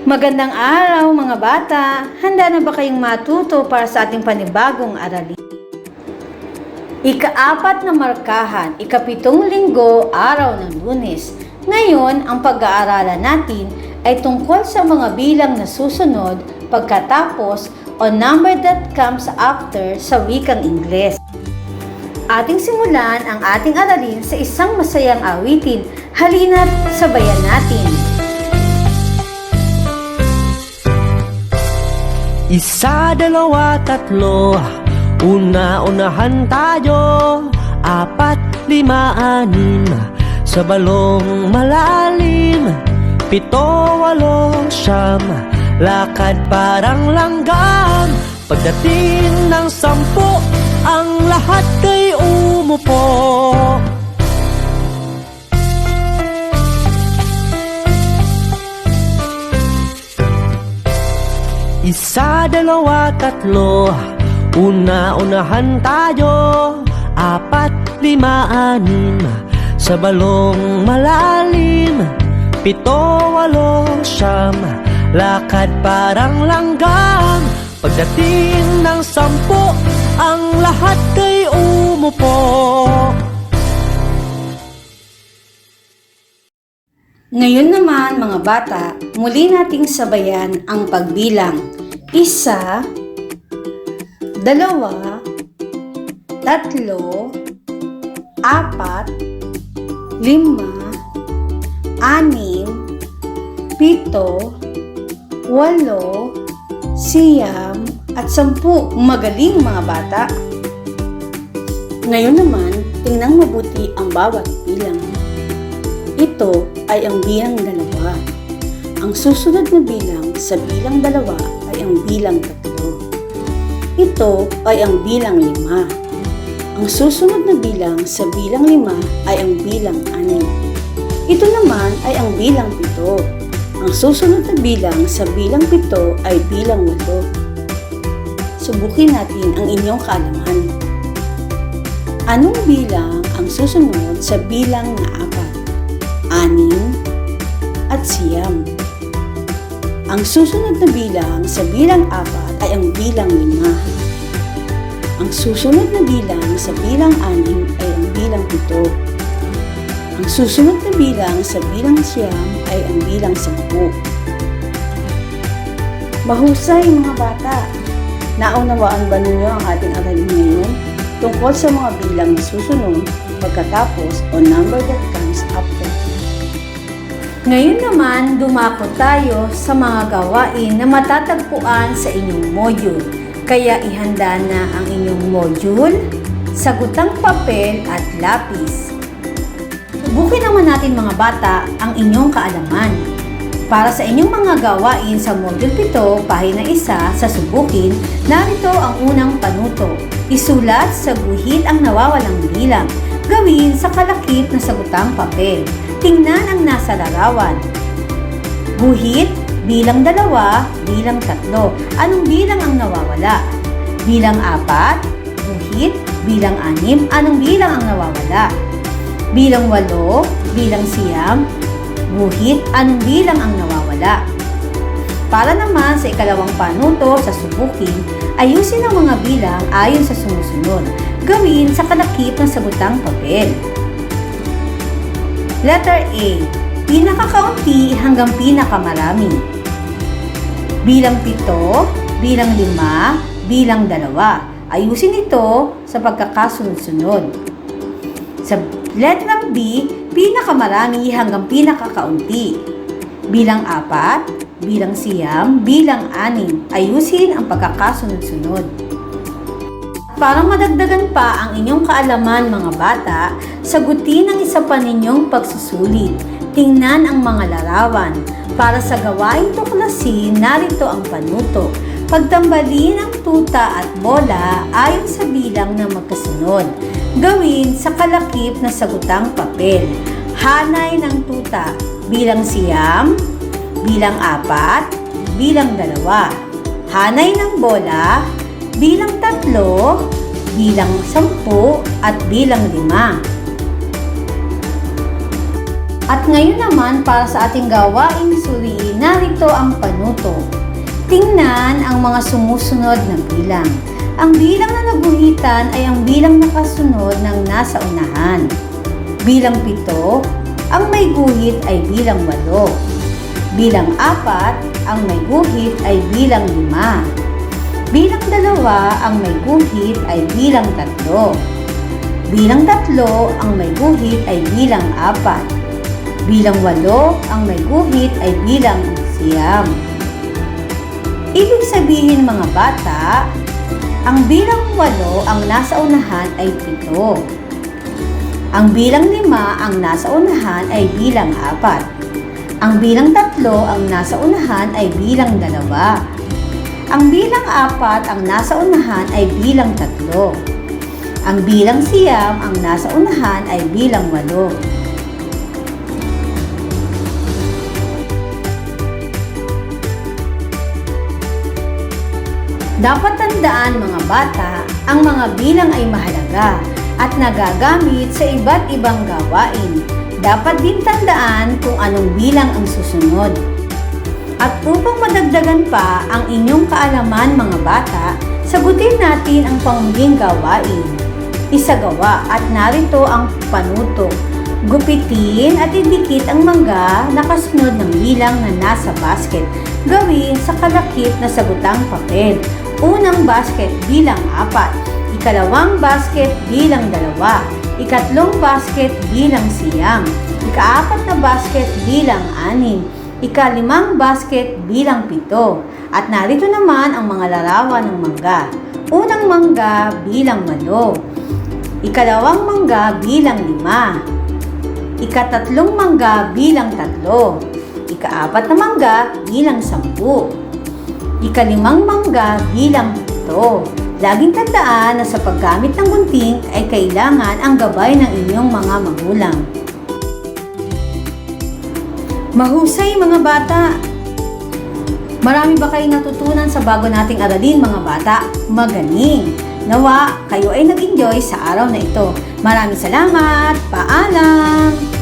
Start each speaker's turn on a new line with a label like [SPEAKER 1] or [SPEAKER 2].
[SPEAKER 1] Magandang araw mga bata! Handa na ba kayong matuto para sa ating panibagong aralin? Ika-4 na markahan, ika-7 linggo, araw ng Lunes. Ngayon, ang pag-aaralan natin ay tungkol sa mga bilang na susunod, pagkatapos, o number that comes after sa wikang Ingles. Ating simulan ang ating aralin sa isang masayang awitin. Halina't sabayan natin!
[SPEAKER 2] Isa, dalawa, tatlo, una-unahan tayo. 4, 5, 6, sa balong malalim. 7, 8, 9, lakad parang langgam. Pagdating ng 10, ang lahat ay umupo. Isa, dalawa, tatlo, una-unahan tayo. 4, 5, 6, sa balong malalim. 7, 8, 9, lakad parang langgam. Pagdating ng 10, ang lahat ay umupo.
[SPEAKER 1] Ngayon naman mga bata, muli nating sabayan ang pagbilang. 1, 2, 3, 4, 5, 6, 7, 8, 9, 10, 10. Magaling mga bata! Ngayon naman, tingnan mabuti ang bawat bilang. Ito ay ang bilang 2. Ang susunod na bilang sa bilang 2 ay ang bilang 3. Ito ay ang bilang 5. Ang susunod na bilang sa bilang 5 ay ang bilang 6. Ito naman ay ang bilang 7. Ang susunod na bilang sa bilang 7 ay bilang 8. Subukin natin ang inyong kaalaman. Anong bilang ang susunod sa bilang na 4? 6 at 9. Ang susunod na bilang sa bilang 4 ay ang bilang 5. Ang susunod na bilang sa bilang 6 ay ang bilang 7. Ang susunod na bilang sa bilang 9 ay ang bilang 10. Mahusay mga bata! Naunawaan ba ninyo ang ating aralin ngayon tungkol sa mga bilang na susunod, pagkatapos, o number that comes after? Ngayon naman, dumako tayo sa mga gawain na matatagpuan sa inyong module. Kaya ihanda na ang inyong module, sagutang papel at lapis. Subukin naman natin mga bata ang inyong kaalaman. Para sa inyong mga gawain sa module 7, pahina 1 sa subukin, narito ang unang panuto. Isulat sa guhit ang nawawalang bilang. Gawin sa kalakip na sagutang papel. Tingnan ang nasa larawan. Guhit, bilang 2, bilang 3. Anong bilang ang nawawala? Bilang 4, guhit, bilang 6. Anong bilang ang nawawala? Bilang 8, bilang 9, guhit, anong bilang ang nawawala? Para naman sa ikalawang panuto sa subukin, ayusin ang mga bilang ayon sa sumusunod. Gawin sa kalakip ng sagutang papel. Letter A, pinakakaunti hanggang pinakamarami. Bilang 7, bilang 5, bilang 2. Ayusin ito sa pagkakasunod-sunod. Sa letter B, pinakamarami hanggang pinakakaunti. Bilang 4, bilang 9, bilang 6. Ayusin ang pagkakasunod-sunod. Para madagdagan pa ang inyong kaalaman mga bata, sagutin ang isa pa ninyong pagsusulit. Tingnan ang mga larawan. Para sa gawaing tuklasin, narito ang panuto. Pagtambalin ang tuta at bola ayon sa bilang na magkasunod. Gawin sa kalakip na sagutang papel. Hanay ng tuta, bilang 9, bilang 4, bilang 2. Hanay ng bola, bilang 3, bilang 10, at bilang 5. At ngayon naman, para sa ating gawaing suriin na narito ang panuto. Tingnan ang mga sumusunod na bilang. Ang bilang na naguhitan ay ang bilang na kasunod ng nasa unahan. Bilang 7, ang may guhit ay bilang 8. Bilang 4, ang may guhit ay bilang 5. Bilang 2, ang may guhit ay bilang 3. Bilang 3, ang may guhit ay bilang 4. Bilang 8, ang may guhit ay bilang 9. Ibig sabihin mga bata, ang bilang 8 ang nasa unahan ay 7. Ang bilang 5 ang nasa unahan ay bilang 4. Ang bilang 3 ang nasa unahan ay bilang 2. Ang bilang 4 ang nasa unahan ay bilang 3. Ang bilang 9 ang nasa unahan ay bilang 8. Dapat tandaan mga bata, ang mga bilang ay mahalaga at nagagamit sa iba't ibang gawain. Dapat din tandaan kung anong bilang ang susunod. At upang madagdagan pa ang inyong kaalaman mga bata, sagutin natin ang pangmuling gawain. Isagawa at narito ang panuto. Gupitin at idikit ang mangga na kasunod ng bilang na nasa basket. Gawin sa kalakip na sagutang papel. Unang basket bilang 4, ikalawang basket bilang 2, ikatlong basket bilang 9, ikaapat na basket bilang 6, ikalimang basket bilang 7, at narito naman ang mga larawan ng mangga. Unang mangga bilang 8, ikalawang mangga bilang 5, ikatatlong mangga bilang 3, ikaapat na mangga bilang 10, ikalimang mangga bilang 7. Laging tandaan na sa paggamit ng gunting ay kailangan ang gabay ng inyong mga magulang. Mahusay mga bata! Marami ba kayong natutunan sa bago nating aralin mga bata? Magaling! Nawa, kayo ay nag-enjoy sa araw na ito. Maraming salamat! Paalam!